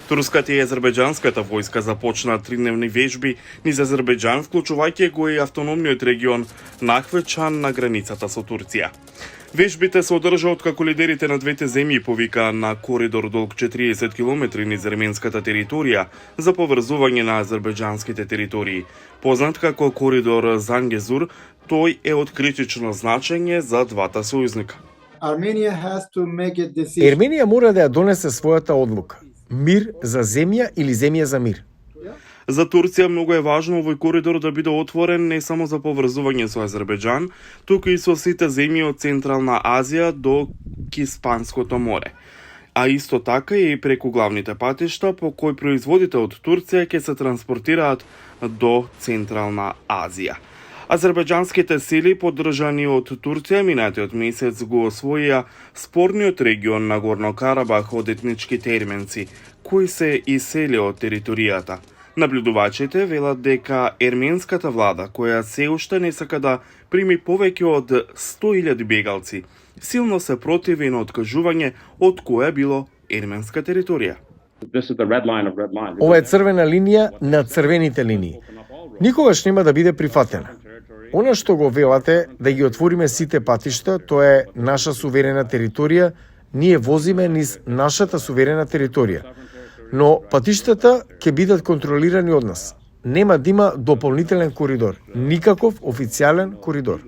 Турската и азербејџанската војска започнаа тридневни вежби низ Азербејџан, вклучувајќи го и автономниот регион Нахвечан на границата со Турција. Вежбите се одржаа откако лидерите на двете земји повикаа на коридор долг 40 км низ арменската територија за поврзување на азербејџанските територии. Познат како коридор Зангезур, тој е од критично значење за двата сојузника. Ерменија мора да ја донесе својата одлука. Мир за земја или земја за мир. За Турција многу е важно овој коридор да биде отворен не само за поврзување со Азербејџан, туку и со сите земји од Централна Азија до Каспиското море. А исто така и преку главните патишта по кои производите од Турција ќе се транспортираат до Централна Азија. Азербејџанските сили, поддржани од Турција, минатиот месец го освоија спорниот регион на Горно Карабах од етничките ерменци, кои се иселија од територијата. Наблюдувачите велат дека ерменската влада, која се уште не сака да прими повеќе од 100.000 бегалци, силно се противи на откажување од која било ерменска територија. Ова е црвена линија на црвените линии. Никогаш нема да биде прифатена. Она што го велате да ги отвориме сите патишта, тоа е наша суверена територија, ние возиме низ нашата суверена територија. Но патиштата ќе бидат контролирани од нас. Нема да има дополнителен коридор, никаков официјален коридор.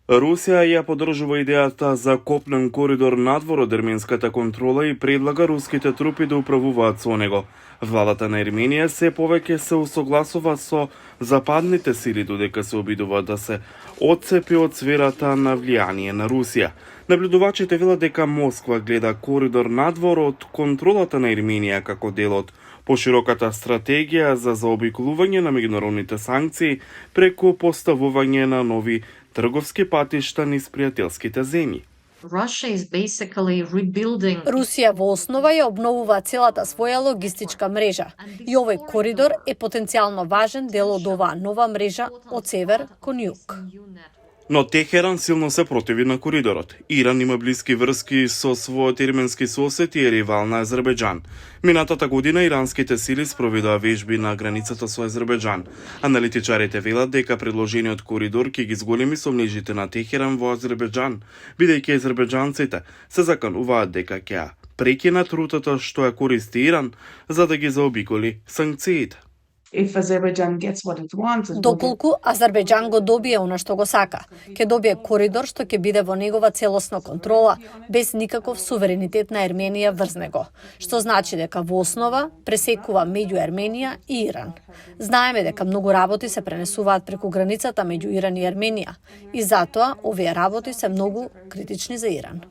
Русија ја поддржува идејата за копнен коридор надвор од ерменската контрола и предлага руските трупи да управуваат со него. Владата на Ерменија се повеќе се усогласува со западните сили додека се обидува да се отцепи од сферата на влијание на Русија. Наблюдувачите велат дека Москва гледа коридор надвор од контролата на Ерменија како дел од пошироката стратегија за заобиколување на меѓународните санкции преку поставување на нови трговски патишта низ пријателските земји. Русија во основа ја обновува целата своја логистичка мрежа и овој коридор е потенцијално важен дел од оваа нова мрежа од север кон југ. Но Техеран силно се противи на коридорот. Иран има блиски врски со својот ерменски сосед и е ривал на Азербејџан. Минатата година иранските сили спроведоа вежби на границата со Азербејџан. Аналитичарите велат дека предложениот коридор ќе ги зголеми сомнежите на Техеран во Азербејџан, бидејќи азербејџанците се закануваат дека ќе прекинат рутата што ја користи Иран за да ги заобиколи санкциите. Доколку Азербејџан го добие она што го сака, ќе добие коридор што ќе биде во негова целосна контрола, без никаков суверенитет на Ерменија врз него, што значи дека во основа пресекува меѓу Ерменија и Иран. Знаеме дека многу работи се пренесуваат преку границата меѓу Иран и Ерменија и затоа овие работи се многу критични за Иран.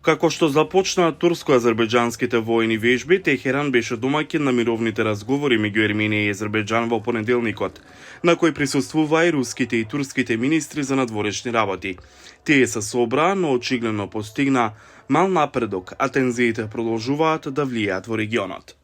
Како што започнаа турско-азербејџанските војни вежби, Техеран беше домаќин на мировните разговори меѓу Ерменија и Азербејџан во понеделникот, на кој присуствуваа и руските и турските министри за надворешни работи. Тие се собраа, но очигледно постигнаа мал напредок, а тензиите продолжуваат да влијаат во регионот.